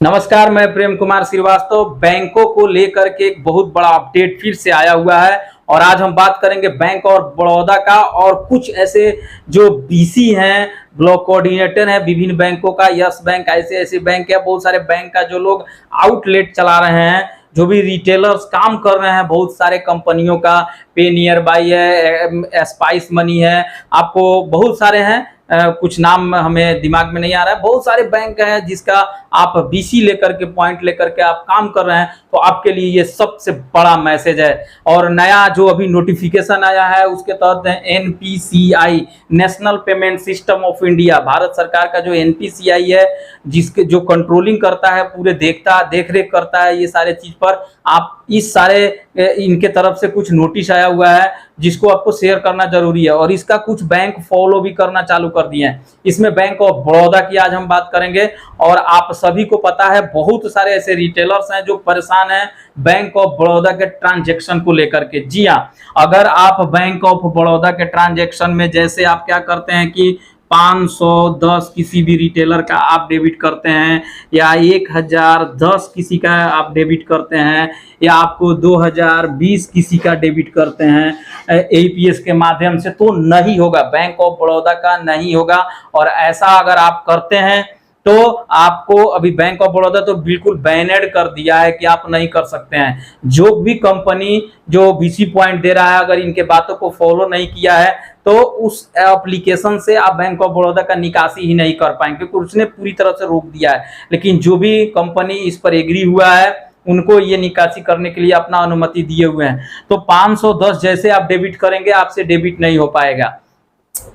नमस्कार, मैं प्रेम कुमार श्रीवास्तव। बैंकों को लेकर के एक बहुत बड़ा अपडेट फिर से आया हुआ है और आज हम बात करेंगे बैंक ऑफ बड़ौदा का और कुछ ऐसे जो बीसी हैं, ब्लॉक कोऑर्डिनेटर हैं विभिन्न बैंकों का, यस बैंक, ऐसे ऐसे बैंक है, बहुत सारे बैंक का जो लोग आउटलेट चला रहे हैं, जो भी रिटेलर्स काम कर रहे हैं, बहुत सारे कंपनियों का, पे नियर बाई है, स्पाइस मनी है, आपको बहुत सारे हैं। कुछ नाम हमें दिमाग में नहीं आ रहा है। बहुत सारे बैंक हैं जिसका आप बीसी लेकर के, पॉइंट लेकर के आप काम कर रहे हैं, तो आपके लिए ये सबसे बड़ा मैसेज है। और नया जो अभी नोटिफिकेशन आया है उसके तहत NPCI, national payment system of India, Bharat सरकार का जो एनपीसीआई है, जिसके जो कंट्रोलिंग करता है, पूरे देख रेख करता है ये सारे चीज पर, आप इस सारे इनके तरफ से कुछ नोटिस आया हुआ है जिसको आपको शेयर करना जरूरी है और इसका कुछ बैंक फॉलो भी करना चालू कर दिए हैं। इसमें बैंक ऑफ बड़ौदा की आज हम बात करेंगे और आप सभी को पता है बहुत सारे ऐसे रिटेलर्स हैं जो परेशान हैं बैंक ऑफ बड़ौदा के ट्रांजैक्शन को लेकर के। जी हाँ, अगर आप बैंक ऑफ बड़ौदा के ट्रांजैक्शन में जैसे आप क्या करते हैं कि 510 किसी भी रिटेलर का आप डेबिट करते हैं या 1010 किसी का आप डेबिट करते हैं या आपको 2020 किसी का डेबिट करते हैं एपीएस के माध्यम से, तो नहीं होगा, बैंक ऑफ बड़ौदा का नहीं होगा। और ऐसा अगर आप करते हैं तो आपको अभी बैंक ऑफ बड़ौदा तो बिल्कुल बैनेड कर दिया है कि आप नहीं कर सकते हैं। जो भी कंपनी जो बीसी पॉइंट दे रहा है, अगर इनके बातों को फॉलो नहीं किया है तो उस एप्लीकेशन से आप बैंक ऑफ बड़ौदा का निकासी ही नहीं कर पाएंगे, क्योंकि उसने पूरी तरह से रोक दिया है। लेकिन जो भी कंपनी इस पर एग्री हुआ है उनको ये निकासी करने के लिए अपना अनुमति दिए हुए हैं। तो 510 जैसे आप डेबिट करेंगे आपसे डेबिट नहीं हो पाएगा।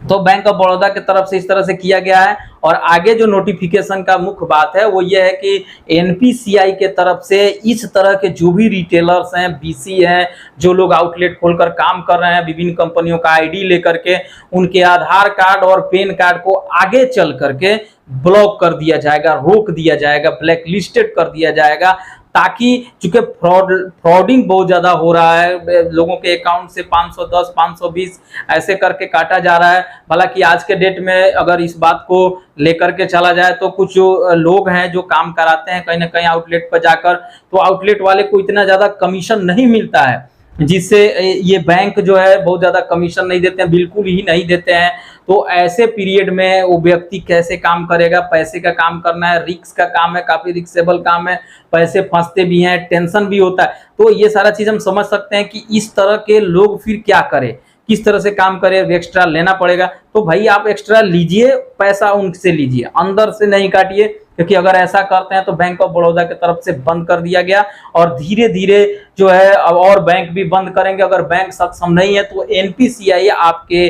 तो बैंक ऑफ बड़ौदा की तरफ से इस तरह से किया गया है। और आगे जो नोटिफिकेशन का मुख्य बात है वो ये है कि एनपीसीआई के तरफ से इस तरह के जो भी रिटेलर्स हैं, बीसी हैं, जो लोग आउटलेट खोलकर काम कर रहे हैं विभिन्न कंपनियों का आईडी लेकर के, उनके आधार कार्ड और पैन कार्ड को आगे चल करके ब्लॉक कर दिया जाएगा, रोक दिया जाएगा, ब्लैक लिस्टेड कर दिया जाएगा, ताकि चूंकि फ्रॉडिंग बहुत ज्यादा हो रहा है, लोगों के अकाउंट से 510 520 ऐसे करके काटा जा रहा है। हालांकि आज के डेट में अगर इस बात को लेकर के चला जाए तो कुछ जो लोग हैं जो काम कराते हैं कहीं ना कहीं आउटलेट पर जाकर, तो आउटलेट वाले को इतना ज्यादा कमीशन नहीं मिलता है, जिससे ये बैंक जो है बहुत ज्यादा कमीशन नहीं देते हैं, बिल्कुल ही नहीं देते हैं। तो ऐसे पीरियड में वो व्यक्ति कैसे काम करेगा, पैसे का काम करना है, रिस्क का काम है, काफी रिस्केबल काम है, पैसे फंसते भी हैं, टेंशन भी होता है। तो ये सारा चीज हम समझ सकते हैं कि इस तरह के लोग फिर क्या करें, किस तरह से काम करें, एक्स्ट्रा लेना पड़ेगा। तो भाई आप एक्स्ट्रा लीजिए, पैसा उनसे लीजिए, अंदर से नहीं काटिए, क्योंकि अगर ऐसा करते हैं तो बैंक ऑफ बड़ौदा की तरफ से बंद कर दिया गया और धीरे धीरे जो है अब और बैंक भी बंद करेंगे। अगर बैंक सक्षम नहीं है तो एनपीसीआई आपके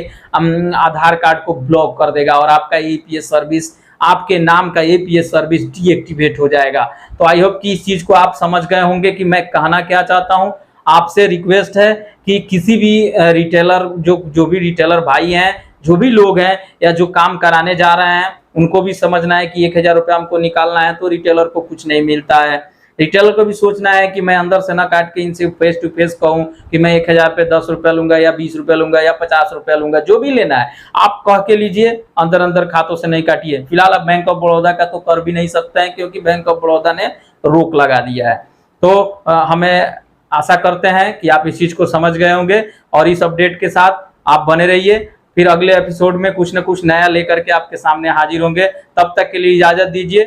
आधार कार्ड को ब्लॉक कर देगा और आपका ईपीएस सर्विस, आपके नाम का एपीएस सर्विस डीएक्टिवेट हो जाएगा। तो आई होप कि इस चीज को आप समझ गए होंगे कि मैं कहना क्या चाहता हूं। आपसे रिक्वेस्ट है कि किसी भी रिटेलर, जो भी रिटेलर भाई हैं, जो भी लोग हैं या जो काम कराने जा रहे हैं, उनको भी समझना है कि 1000 रुपया हमको निकालना है तो रिटेलर को कुछ नहीं मिलता है। रिटेलर को भी सोचना है कि मैं अंदर से ना काट के इनसे फेस टू फेस कहूं कि मैं 1000 पे 10 रुपया लूंगा या 20 रुपया लूंगा या 50 रुपया लूंगा, जो भी लेना है आप कह के लीजिए, अंदर अंदर खातों से नहीं काटिए। फिलहाल आप बैंक ऑफ बड़ौदा का तो कर भी नहीं सकते हैं क्योंकि बैंक ऑफ बड़ौदा ने रोक लगा दिया है। तो हमें आशा करते हैं कि आप इस चीज को समझ गए होंगे और इस अपडेट के साथ आप बने रहिए। फिर अगले एपिसोड में कुछ न कुछ नया लेकर के आपके सामने हाजिर होंगे। तब तक के लिए इजाजत दीजिए।